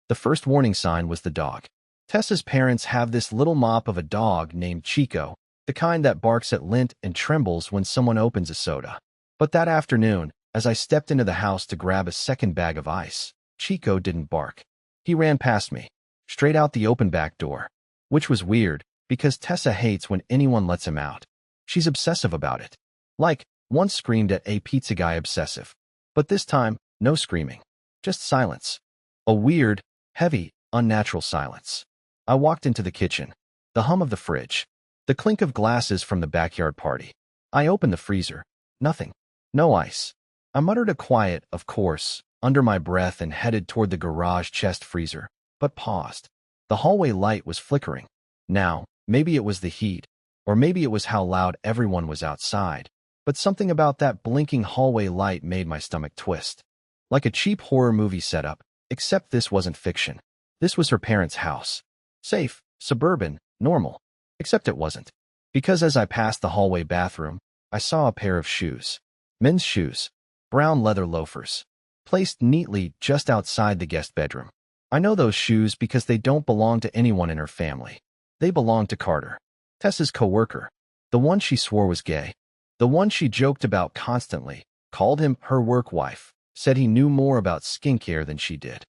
The first warning sign was the dog. Tessa's parents have this little mop of a dog named Chico, the kind that barks at lint and trembles when someone opens a soda. But that afternoon, as I stepped into the house to grab a second bag of ice, Chico didn't bark. He ran past me, straight out the open back door. Which was weird, because Tessa hates when anyone lets him out. She's obsessive about it. Like, once screamed at a pizza guy obsessive. But this time, no screaming. Just silence. A weird, heavy, unnatural silence. I walked into the kitchen. The hum of the fridge. The clink of glasses from the backyard party. I opened the freezer. Nothing. No ice. I muttered a quiet, of course, under my breath and headed toward the garage chest freezer, but paused. The hallway light was flickering. Now, maybe it was the heat, or maybe it was how loud everyone was outside, but something about that blinking hallway light made my stomach twist. Like a cheap horror movie setup, except this wasn't fiction. This was her parents' house. Safe, suburban, normal. Except it wasn't. Because as I passed the hallway bathroom, I saw a pair of shoes. Men's shoes. Brown leather loafers. Placed neatly just outside the guest bedroom. I know those shoes because they don't belong to anyone in her family. They belong to Carter, Tessa's coworker. The one she swore was gay. The one she joked about constantly, called him her work wife, said he knew more about skincare than she did.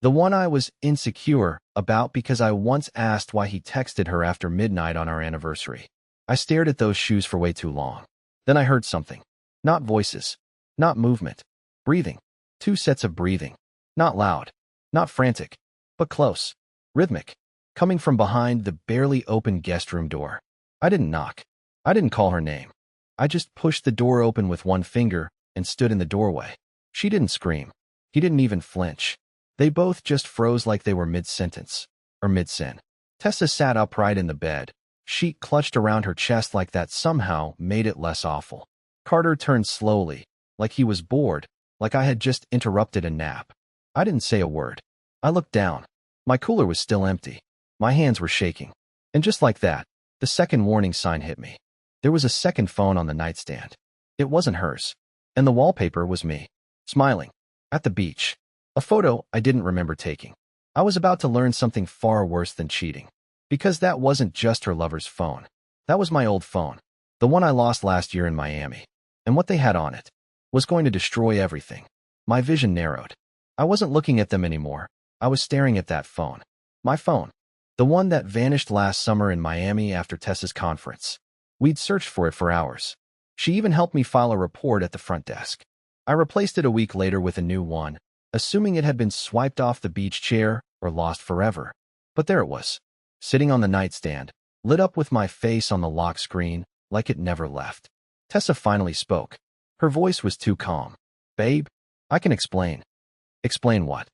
The one I was insecure about because I once asked why he texted her after midnight on our anniversary. I stared at those shoes for way too long. Then I heard something. Not voices. Not movement. Breathing. Two sets of breathing. Not loud. Not frantic. But close. Rhythmic. Coming from behind the barely open guest room door. I didn't knock. I didn't call her name. I just pushed the door open with one finger and stood in the doorway. She didn't scream. He didn't even flinch. They both just froze like they were mid-sentence. Or mid-sin. Tessa sat upright in the bed. Sheet clutched around her chest like that somehow made it less awful. Carter turned slowly, like he was bored, like I had just interrupted a nap. I didn't say a word. I looked down. My cooler was still empty. My hands were shaking. And just like that, the second warning sign hit me. There was a second phone on the nightstand. It wasn't hers. And the wallpaper was me, smiling, at the beach. A photo I didn't remember taking. I was about to learn something far worse than cheating. Because that wasn't just her lover's phone. That was my old phone. The one I lost last year in Miami. And what they had on it was going to destroy everything. My vision narrowed. I wasn't looking at them anymore. I was staring at that phone. My phone. The one that vanished last summer in Miami after Tessa's conference. We'd searched for it for hours. She even helped me file a report at the front desk. I replaced it a week later with a new one, assuming it had been swiped off the beach chair or lost forever. But there it was, sitting on the nightstand, lit up with my face on the lock screen, like it never left. Tessa finally spoke. Her voice was too calm. Babe, I can explain. Explain what?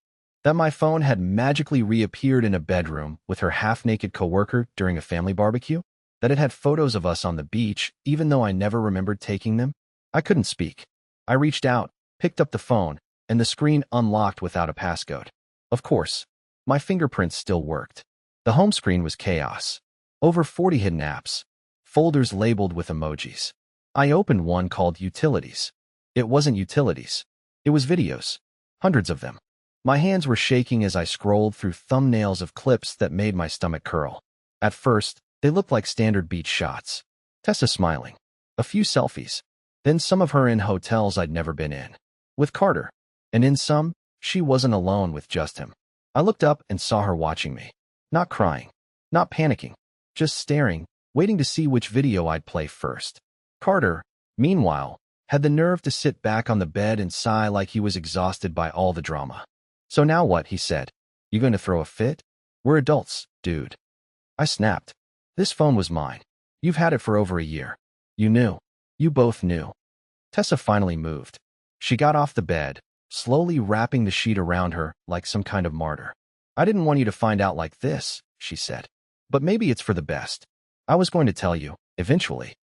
That my phone had magically reappeared in a bedroom with her half-naked coworker during a family barbecue? That it had photos of us on the beach, even though I never remembered taking them? I couldn't speak. I reached out, picked up the phone, and the screen unlocked without a passcode. Of course, my fingerprints still worked. The home screen was chaos. Over 40 hidden apps. Folders labeled with emojis. I opened one called Utilities. It wasn't Utilities. It was videos. Hundreds of them. My hands were shaking as I scrolled through thumbnails of clips that made my stomach curl. At first, they looked like standard beach shots. Tessa smiling. A few selfies. Then some of her in hotels I'd never been in. With Carter. And in some, she wasn't alone with just him. I looked up and saw her watching me. Not crying. Not panicking. Just staring, waiting to see which video I'd play first. Carter, meanwhile, had the nerve to sit back on the bed and sigh like he was exhausted by all the drama. So now what, he said. You going to throw a fit? We're adults, dude. I snapped. This phone was mine. You've had it for over a year. You knew. You both knew. Tessa finally moved. She got off the bed, slowly wrapping the sheet around her like some kind of martyr. I didn't want you to find out like this, she said. But maybe it's for the best. I was going to tell you, eventually.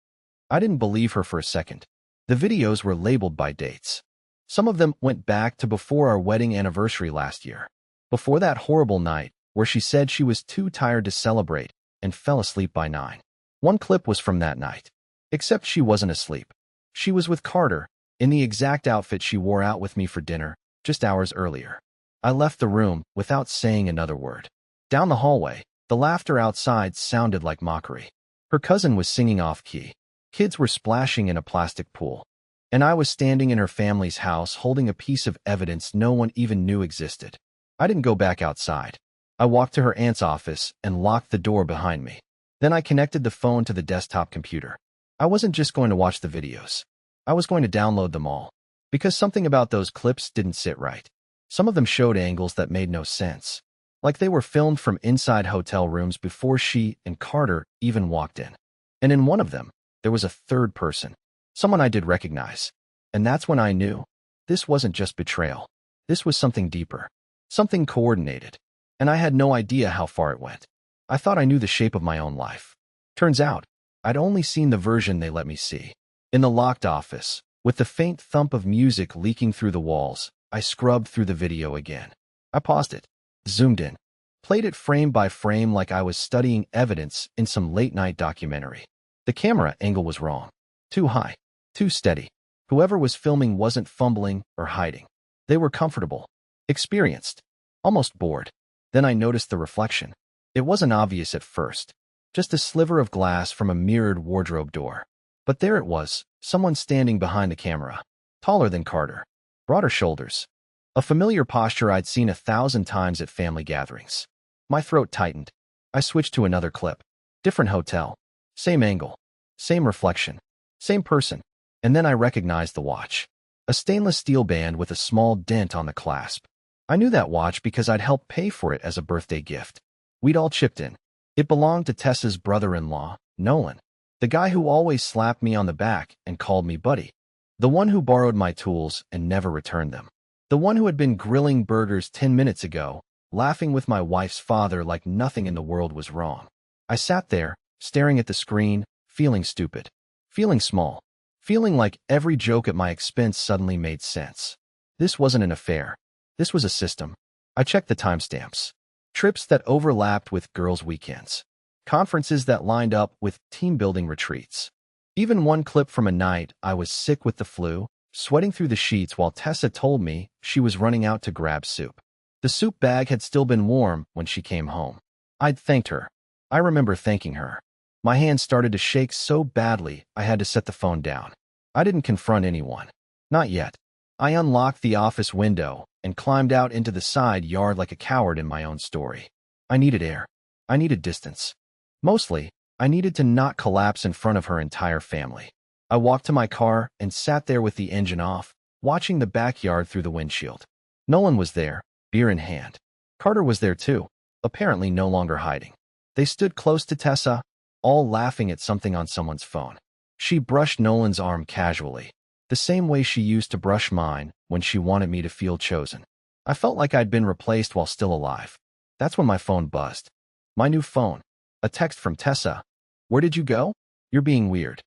I didn't believe her for a second. The videos were labeled by dates. Some of them went back to before our wedding anniversary last year. Before that horrible night where she said she was too tired to celebrate and fell asleep by 9. One clip was from that night. Except she wasn't asleep. She was with Carter, in the exact outfit she wore out with me for dinner, just hours earlier. I left the room without saying another word. Down the hallway, the laughter outside sounded like mockery. Her cousin was singing off-key. Kids were splashing in a plastic pool. And I was standing in her family's house holding a piece of evidence no one even knew existed. I didn't go back outside. I walked to her aunt's office and locked the door behind me. Then I connected the phone to the desktop computer. I wasn't just going to watch the videos. I was going to download them all. Because something about those clips didn't sit right. Some of them showed angles that made no sense. Like they were filmed from inside hotel rooms before she and Carter even walked in. And in one of them, there was a third person. Someone I did recognize. And that's when I knew. This wasn't just betrayal. This was something deeper. Something coordinated. And I had no idea how far it went. I thought I knew the shape of my own life. Turns out, I'd only seen the version they let me see. In the locked office, with the faint thump of music leaking through the walls, I scrubbed through the video again. I paused it, zoomed in, played it frame by frame like I was studying evidence in some late-night documentary. The camera angle was wrong. Too high, too steady. Whoever was filming wasn't fumbling or hiding. They were comfortable, experienced, almost bored. Then I noticed the reflection. It wasn't obvious at first, just a sliver of glass from a mirrored wardrobe door. But there it was, someone standing behind the camera, taller than Carter, broader shoulders, a familiar posture I'd seen 1,000 times at family gatherings. My throat tightened. I switched to another clip. Different hotel, same angle, same reflection, same person. And then I recognized the watch. A stainless steel band with a small dent on the clasp. I knew that watch because I'd helped pay for it as a birthday gift. We'd all chipped in. It belonged to Tessa's brother-in-law, Nolan. The guy who always slapped me on the back and called me buddy. The one who borrowed my tools and never returned them. The one who had been grilling burgers 10 minutes ago, laughing with my wife's father like nothing in the world was wrong. I sat there, staring at the screen, feeling stupid, feeling small, feeling like every joke at my expense suddenly made sense. This wasn't an affair. This was a system. I checked the timestamps. Trips that overlapped with girls' weekends. Conferences that lined up with team-building retreats. Even one clip from a night I was sick with the flu, sweating through the sheets while Tessa told me she was running out to grab soup. The soup bag had still been warm when she came home. I'd thanked her. I remember thanking her. My hands started to shake so badly I had to set the phone down. I didn't confront anyone. Not yet. I unlocked the office window and climbed out into the side yard like a coward in my own story. I needed air. I needed distance. Mostly, I needed to not collapse in front of her entire family. I walked to my car and sat there with the engine off, watching the backyard through the windshield. Nolan was there, beer in hand. Carter was there too, apparently no longer hiding. They stood close to Tessa, all laughing at something on someone's phone. She brushed Nolan's arm casually, the same way she used to brush mine when she wanted me to feel chosen. I felt like I'd been replaced while still alive. That's when my phone buzzed. My new phone. A text from Tessa. "Where did you go? You're being weird."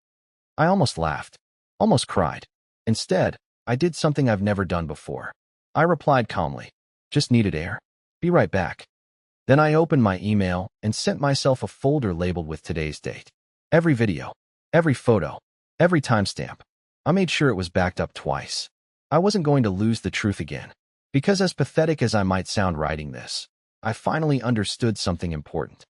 I almost laughed. Almost cried. Instead, I did something I've never done before. I replied calmly. "Just needed air. Be right back." Then I opened my email and sent myself a folder labeled with today's date. Every video. Every photo. Every timestamp. I made sure it was backed up twice. I wasn't going to lose the truth again. Because as pathetic as I might sound writing this, I finally understood something important.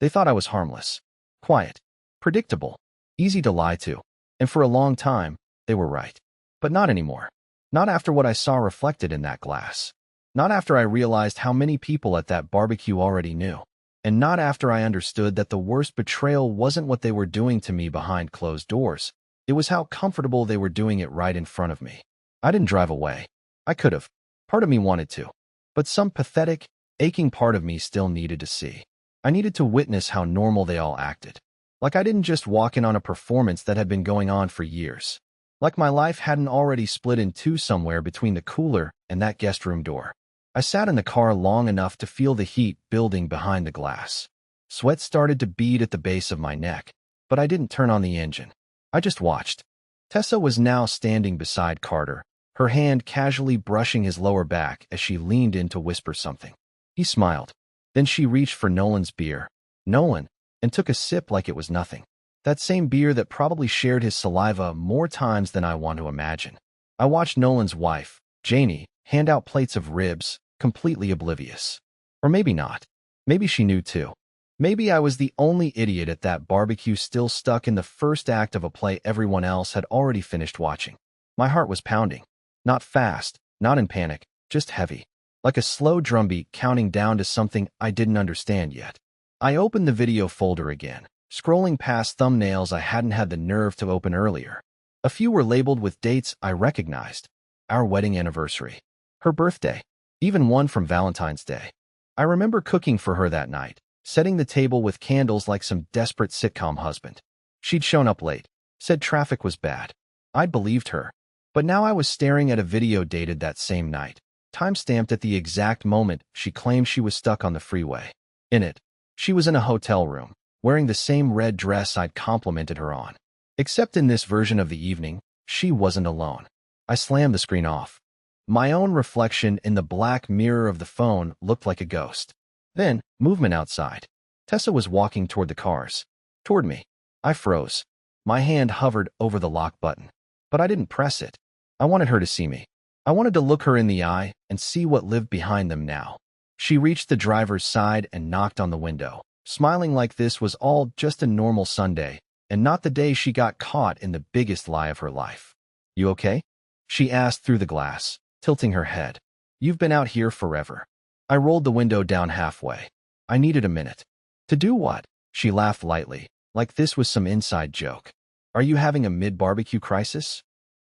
They thought I was harmless, quiet, predictable, easy to lie to, and for a long time, they were right. But not anymore. Not after what I saw reflected in that glass. Not after I realized how many people at that barbecue already knew. And not after I understood that the worst betrayal wasn't what they were doing to me behind closed doors. It was how comfortable they were doing it right in front of me. I didn't drive away. I could have. Part of me wanted to. But some pathetic, aching part of me still needed to see. I needed to witness how normal they all acted. Like I didn't just walk in on a performance that had been going on for years. Like my life hadn't already split in two somewhere between the cooler and that guest room door. I sat in the car long enough to feel the heat building behind the glass. Sweat started to bead at the base of my neck, but I didn't turn on the engine. I just watched. Tessa was now standing beside Carter, her hand casually brushing his lower back as she leaned in to whisper something. He smiled. Then she reached for Nolan's beer, Nolan, and took a sip like it was nothing. That same beer that probably shared his saliva more times than I want to imagine. I watched Nolan's wife, Janie, hand out plates of ribs, completely oblivious. Or maybe not. Maybe she knew too. Maybe I was the only idiot at that barbecue still stuck in the first act of a play everyone else had already finished watching. My heart was pounding. Not fast, not in panic, just heavy. Like a slow drumbeat counting down to something I didn't understand yet. I opened the video folder again, scrolling past thumbnails I hadn't had the nerve to open earlier. A few were labeled with dates I recognized. Our wedding anniversary. Her birthday. Even one from Valentine's Day. I remember cooking for her that night, setting the table with candles like some desperate sitcom husband. She'd shown up late, said traffic was bad. I'd believed her. But now I was staring at a video dated that same night, time-stamped at the exact moment she claimed she was stuck on the freeway. In it, she was in a hotel room, wearing the same red dress I'd complimented her on. Except in this version of the evening, she wasn't alone. I slammed the screen off. My own reflection in the black mirror of the phone looked like a ghost. Then, movement outside. Tessa was walking toward the cars. Toward me. I froze. My hand hovered over the lock button. But I didn't press it. I wanted her to see me. I wanted to look her in the eye and see what lived behind them now. She reached the driver's side and knocked on the window, smiling like this was all just a normal Sunday, and not the day she got caught in the biggest lie of her life. You okay? She asked through the glass, tilting her head. You've been out here forever. I rolled the window down halfway. I needed a minute. To do what? She laughed lightly, like this was some inside joke. Are you having a mid-barbecue crisis?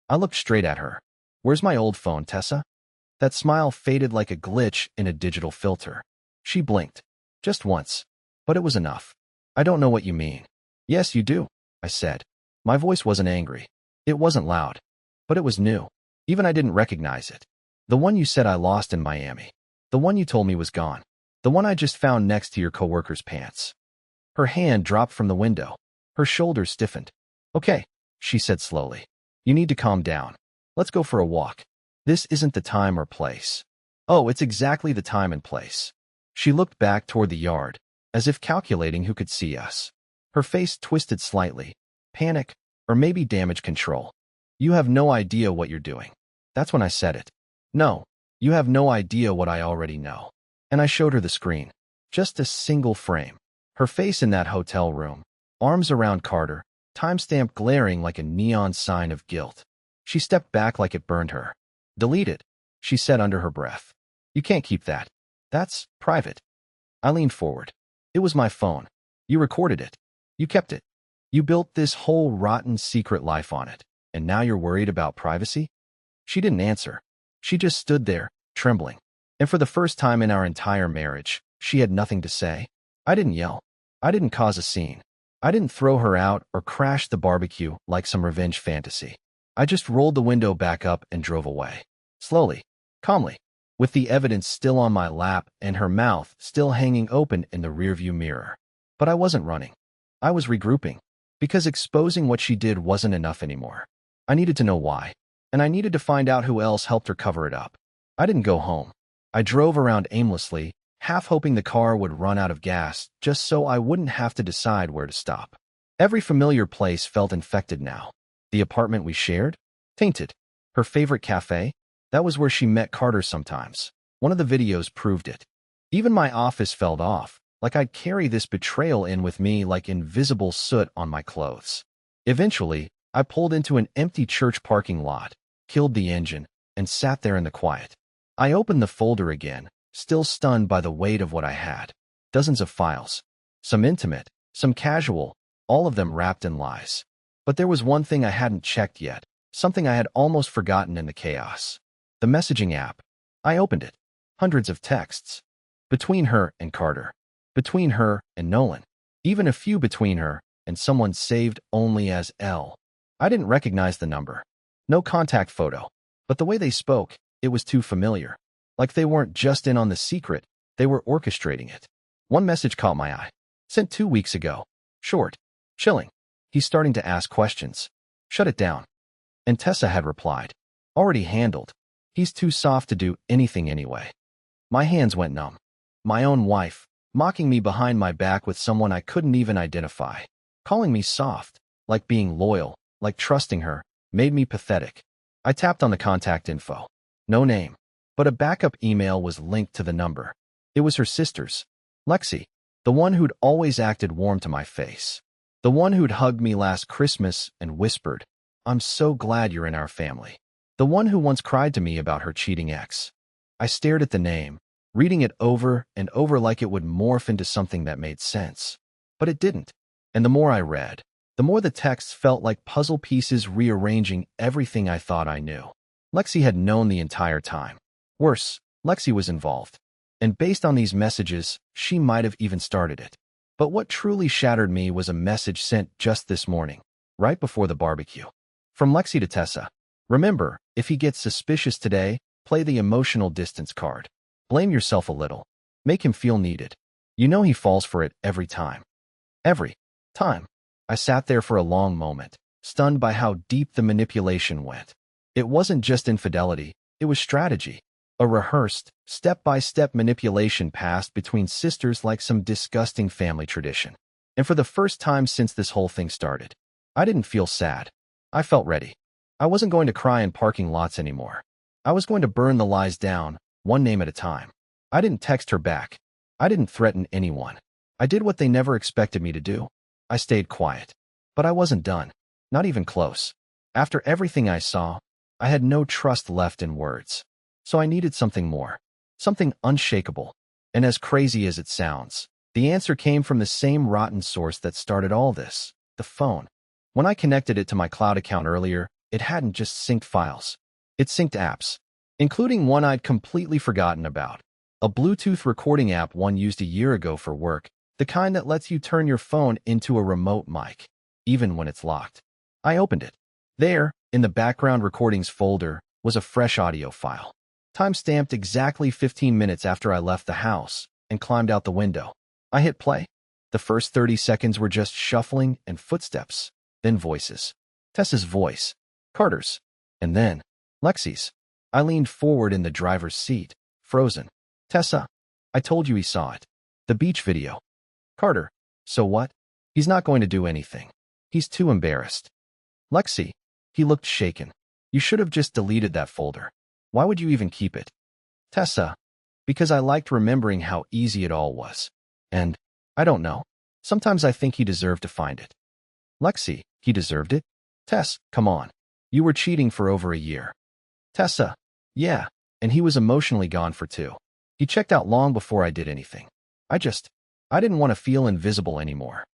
I looked straight at her. Where's my old phone, Tessa? That smile faded like a glitch in a digital filter. She blinked. Just once. But it was enough. I don't know what you mean. Yes, you do, I said. My voice wasn't angry. It wasn't loud. But it was new. Even I didn't recognize it. The one you said I lost in Miami. The one you told me was gone. The one I just found next to your coworker's pants. Her hand dropped from the window. Her shoulders stiffened. Okay, she said slowly. You need to calm down. Let's go for a walk. This isn't the time or place. Oh, it's exactly the time and place. She looked back toward the yard, as if calculating who could see us. Her face twisted slightly. Panic, or maybe damage control. You have no idea what you're doing. That's when I said it. No, you have no idea what I already know. And I showed her the screen. Just a single frame. Her face in that hotel room. Arms around Carter, timestamp glaring like a neon sign of guilt. She stepped back like it burned her. Delete it, she said under her breath. You can't keep that. That's private. I leaned forward. It was my phone. You recorded it. You kept it. You built this whole rotten secret life on it. And now you're worried about privacy? She didn't answer. She just stood there, trembling. And for the first time in our entire marriage, she had nothing to say. I didn't yell. I didn't cause a scene. I didn't throw her out or crash the barbecue like some revenge fantasy. I just rolled the window back up and drove away. Slowly, calmly, with the evidence still on my lap and her mouth still hanging open in the rearview mirror. But I wasn't running. I was regrouping, because exposing what she did wasn't enough anymore. I needed to know why, and I needed to find out who else helped her cover it up. I didn't go home. I drove around aimlessly, half hoping the car would run out of gas just so I wouldn't have to decide where to stop. Every familiar place felt infected now. The apartment we shared? Tainted. Her favorite cafe? That was where she met Carter sometimes. One of the videos proved it. Even my office felt off, like I'd carry this betrayal in with me like invisible soot on my clothes. Eventually, I pulled into an empty church parking lot, killed the engine, and sat there in the quiet. I opened the folder again, still stunned by the weight of what I had. Dozens of files. Some intimate, some casual, all of them wrapped in lies. But there was one thing I hadn't checked yet, something I had almost forgotten in the chaos. The messaging app. I opened it. Hundreds of texts. Between her and Carter. Between her and Nolan. Even a few between her and someone saved only as L. I didn't recognize the number. No contact photo. But the way they spoke, it was too familiar. Like they weren't just in on the secret, they were orchestrating it. One message caught my eye. Sent 2 weeks ago. Short. Chilling. He's starting to ask questions. Shut it down. And Tessa had replied. Already handled. He's too soft to do anything anyway. My hands went numb. My own wife, mocking me behind my back with someone I couldn't even identify. Calling me soft, like being loyal, like trusting her, made me pathetic. I tapped on the contact info. No name. but a backup email was linked to the number. It was her sister's. Lexi, the one who'd always acted warm to my face. The one who'd hugged me last Christmas and whispered, "I'm so glad you're in our family." The one who once cried to me about her cheating ex. I stared at the name, reading it over and over like it would morph into something that made sense. But it didn't. And the more I read, the more the text felt like puzzle pieces rearranging everything I thought I knew. Lexi had known the entire time. Worse, Lexi was involved. And based on these messages, she might have even started it. But what truly shattered me was a message sent just this morning, right before the barbecue. From Lexi to Tessa. Remember, if he gets suspicious today, play the emotional distance card. Blame yourself a little. Make him feel needed. You know he falls for it every time. Every time. I sat there for a long moment, stunned by how deep the manipulation went. It wasn't just infidelity, it was strategy. A rehearsed, step-by-step manipulation passed between sisters like some disgusting family tradition. And for the first time since this whole thing started, I didn't feel sad. I felt ready. I wasn't going to cry in parking lots anymore. I was going to burn the lies down, one name at a time. I didn't text her back. I didn't threaten anyone. I did what they never expected me to do. I stayed quiet. But I wasn't done. Not even close. After everything I saw, I had no trust left in words. So I needed something more. Something unshakable. And as crazy as it sounds, the answer came from the same rotten source that started all this, the phone. When I connected it to my cloud account earlier, it hadn't just synced files. It synced apps, including one I'd completely forgotten about. A Bluetooth recording app one used a year ago for work, the kind that lets you turn your phone into a remote mic, even when it's locked. I opened it. There, in the background recordings folder, was a fresh audio file. Time-stamped exactly 15 minutes after I left the house and climbed out the window. I hit play. The first 30 seconds were just shuffling and footsteps, then voices. Tessa's voice, Carter's, and then Lexi's. I leaned forward in the driver's seat, frozen. "Tessa, I told you he saw it. The beach video." "Carter, so what? He's not going to do anything. He's too embarrassed." "Lexi," he looked shaken. "You should have just deleted that folder. Why would you even keep it?" "Tessa, because I liked remembering how easy it all was. And, I don't know. Sometimes I think he deserved to find it." "Lexi, he deserved it?" "Tess, come on. You were cheating for over a year." "Tessa, yeah, and he was emotionally gone for 2. He checked out long before I did anything. I didn't want to feel invisible anymore."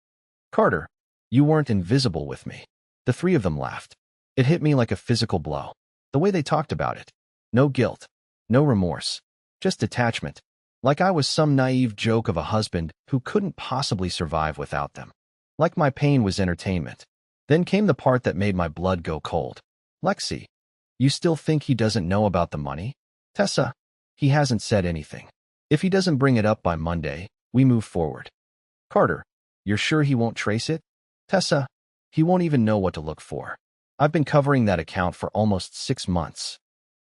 "Carter, you weren't invisible with me." The three of them laughed. It hit me like a physical blow. The way they talked about it. No guilt. No remorse. Just detachment. Like I was some naive joke of a husband who couldn't possibly survive without them. Like my pain was entertainment. Then came the part that made my blood go cold. "Lexi, you still think he doesn't know about the money?" "Tessa, he hasn't said anything. If he doesn't bring it up by Monday, we move forward." "Carter, you're sure he won't trace it?" "Tessa, he won't even know what to look for. I've been covering that account for almost 6 months."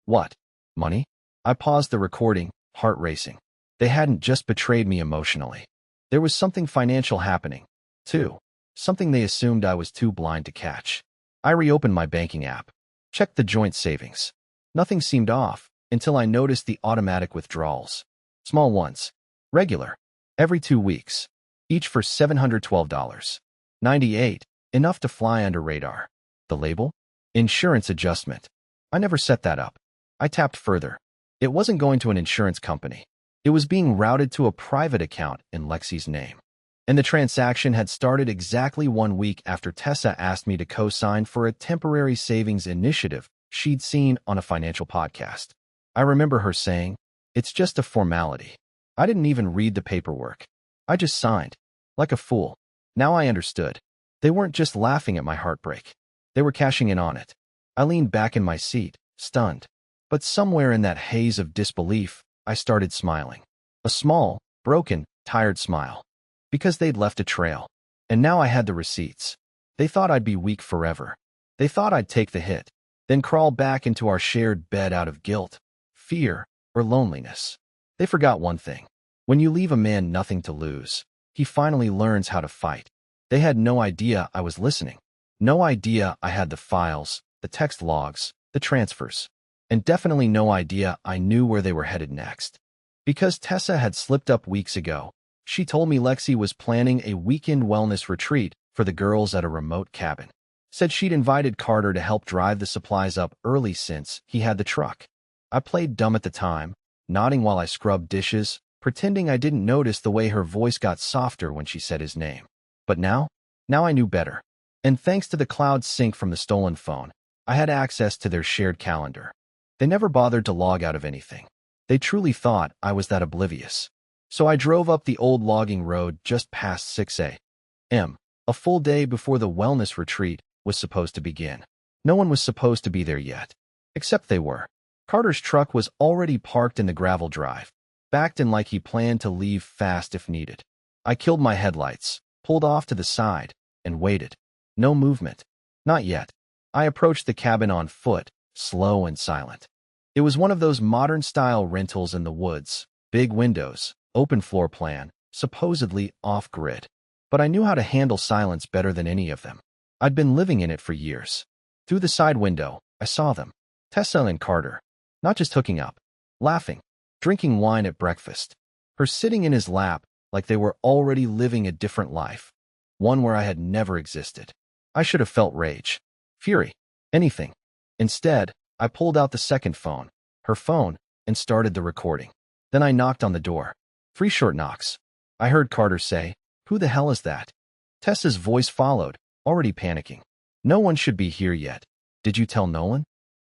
"What? Money?" I paused the recording, heart racing. They hadn't just betrayed me emotionally. There was something financial happening, too. Something they assumed I was too blind to catch. I reopened my banking app, checked the joint savings. Nothing seemed off until I noticed the automatic withdrawals. Small ones. Regular. Every 2 weeks. Each for $712.98. Enough to fly under radar. The label? Insurance adjustment. I never set that up. I tapped further. It wasn't going to an insurance company. It was being routed to a private account in Lexi's name. And the transaction had started exactly 1 week after Tessa asked me to co-sign for a temporary savings initiative she'd seen on a financial podcast. I remember her saying, "It's just a formality." I didn't even read the paperwork. I just signed. Like a fool. Now I understood. They weren't just laughing at my heartbreak. They were cashing in on it. I leaned back in my seat, stunned. But somewhere in that haze of disbelief, I started smiling. A small, broken, tired smile. Because they'd left a trail. And now I had the receipts. They thought I'd be weak forever. They thought I'd take the hit, then crawl back into our shared bed out of guilt, fear, or loneliness. They forgot one thing. When you leave a man nothing to lose, he finally learns how to fight. They had no idea I was listening. No idea I had the files, the text logs, the transfers. and definitely no idea I knew where they were headed next. Because Tessa had slipped up weeks ago, she told me Lexi was planning a weekend wellness retreat for the girls at a remote cabin. Said she'd invited Carter to help drive the supplies up early since he had the truck. I played dumb at the time, nodding while I scrubbed dishes, pretending I didn't notice the way her voice got softer when she said his name. But now I knew better. And thanks to the cloud sync from the stolen phone, I had access to their shared calendar. They never bothered to log out of anything. They truly thought I was that oblivious. So I drove up the old logging road just past 6 a.m., a full day before the wellness retreat was supposed to begin. No one was supposed to be there yet. Except they were. Carter's truck was already parked in the gravel drive, backed in like he planned to leave fast if needed. I killed my headlights, pulled off to the side, and waited. No movement. Not yet. I approached the cabin on foot, slow and silent. It was one of those modern-style rentals in the woods, big windows, open floor plan, supposedly off-grid. But I knew how to handle silence better than any of them. I'd been living in it for years. Through the side window, I saw them. Tessa and Carter. Not just hooking up. Laughing. Drinking wine at breakfast. Her sitting in his lap like they were already living a different life. One where I had never existed. I should have felt rage. Fury. Anything. Instead, I pulled out the second phone, her phone, and started the recording. Then I knocked on the door. 3 short knocks. I heard Carter say, "Who the hell is that?" Tessa's voice followed, already panicking. "No one should be here yet. Did you tell Nolan?"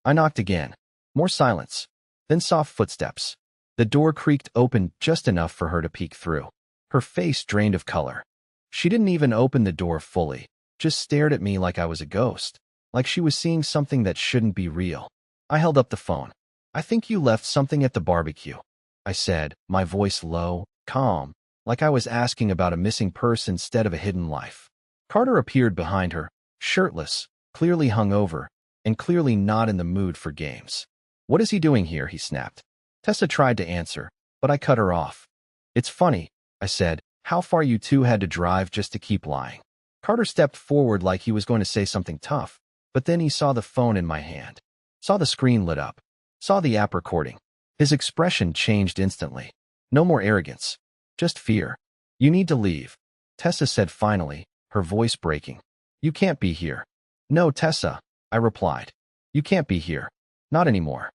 I knocked again. More silence. Then soft footsteps. The door creaked open just enough for her to peek through. Her face drained of color. She didn't even open the door fully, just stared at me like I was a ghost, like she was seeing something that shouldn't be real. I held up the phone. "I think you left something at the barbecue," I said, my voice low, calm, like I was asking about a missing person instead of a hidden life. Carter appeared behind her, shirtless, clearly hungover, and clearly not in the mood for games. "What is he doing here?" he snapped. Tessa tried to answer, but I cut her off. "It's funny," I said, "how far you two had to drive just to keep lying." Carter stepped forward like he was going to say something tough, but then he saw the phone in my hand, saw the screen lit up, saw the app recording. His expression changed instantly. No more arrogance, just fear. "You need to leave," Tessa said finally, her voice breaking. "You can't be here." "No, Tessa," I replied. "You can't be here. Not anymore."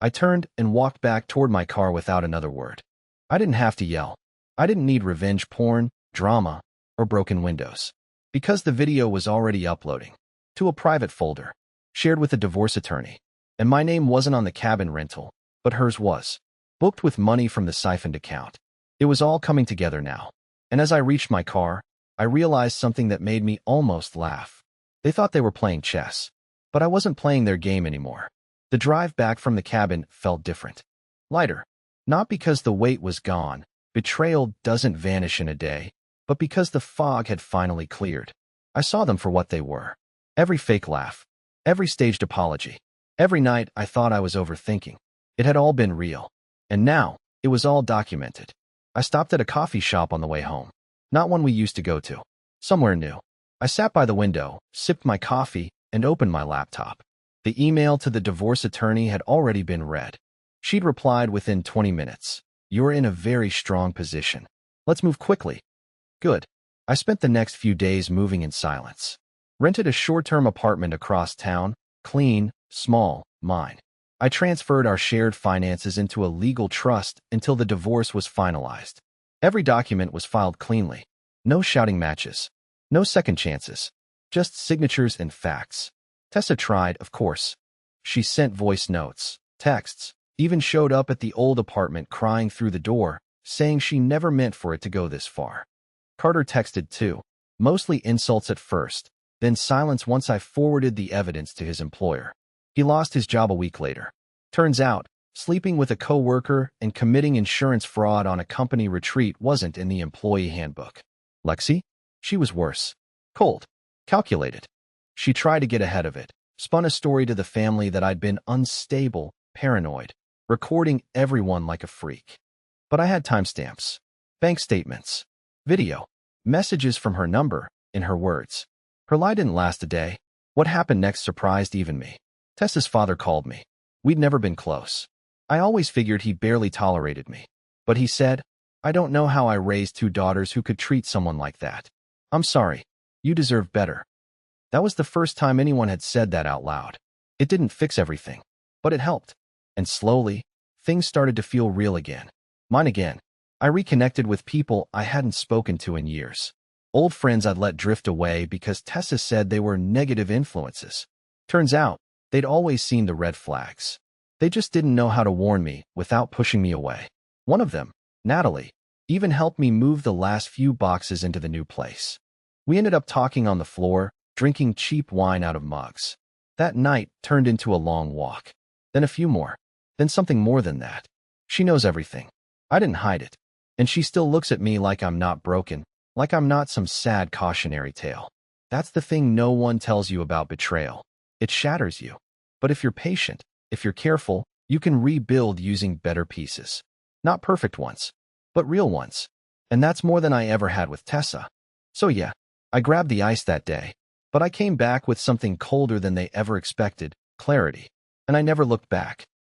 I turned and walked back toward my car without another word. I didn't have to yell. I didn't need revenge porn, drama, or broken windows. Because the video was already uploading to a private folder, shared with a divorce attorney, and my name wasn't on the cabin rental, but hers was, booked with money from the siphoned account. It was all coming together now. And as I reached my car, I realized something that made me almost laugh. They thought they were playing chess, but I wasn't playing their game anymore. The drive back from the cabin felt different. Lighter. Not because the weight was gone. Betrayal doesn't vanish in a day, but because the fog had finally cleared. I saw them for what they were. Every fake laugh. Every staged apology. Every night I thought I was overthinking. It had all been real. And now, it was all documented. I stopped at a coffee shop on the way home. Not one we used to go to. Somewhere new. I sat by the window, sipped my coffee, and opened my laptop. The email to the divorce attorney had already been read. She'd replied within 20 minutes. "You're in a very strong position. Let's move quickly." Good. I spent the next few days moving in silence. Rented a short-term apartment across town, clean, small, mine. I transferred our shared finances into a legal trust until the divorce was finalized. Every document was filed cleanly. No shouting matches. No second chances. Just signatures and facts. Tessa tried, of course. She sent voice notes, texts, even showed up at the old apartment crying through the door, saying she never meant for it to go this far. Carter texted too, mostly insults at first, then silence once I forwarded the evidence to his employer. He lost his job a week later. Turns out, sleeping with a coworker and committing insurance fraud on a company retreat wasn't in the employee handbook. Lexi? She was worse. Cold. Calculated. She tried to get ahead of it, spun a story to the family that I'd been unstable, paranoid, recording everyone like a freak. But I had timestamps, bank statements, video, messages from her number, in her words. Her lie didn't last a day. What happened next surprised even me. Tessa's father called me. We'd never been close. I always figured he barely tolerated me. But he said, "I don't know how I raised two daughters who could treat someone like that. I'm sorry. You deserve better." That was the first time anyone had said that out loud. It didn't fix everything, but it helped. And slowly, things started to feel real again. Mine again. I reconnected with people I hadn't spoken to in years. Old friends I'd let drift away because Tessa said they were negative influences. Turns out, they'd always seen the red flags. They just didn't know how to warn me without pushing me away. One of them, Natalie, even helped me move the last few boxes into the new place. We ended up talking on the floor, drinking cheap wine out of mugs. That night turned into a long walk. Then a few more. Then something more than that. She knows everything. I didn't hide it. And she still looks at me like I'm not broken, like I'm not some sad cautionary tale. That's the thing no one tells you about betrayal. It shatters you. But if you're patient, if you're careful, you can rebuild using better pieces. Not perfect ones, but real ones. And that's more than I ever had with Tessa. So yeah, I grabbed the ice that day, but I came back with something colder than they ever expected, clarity. And I never looked back.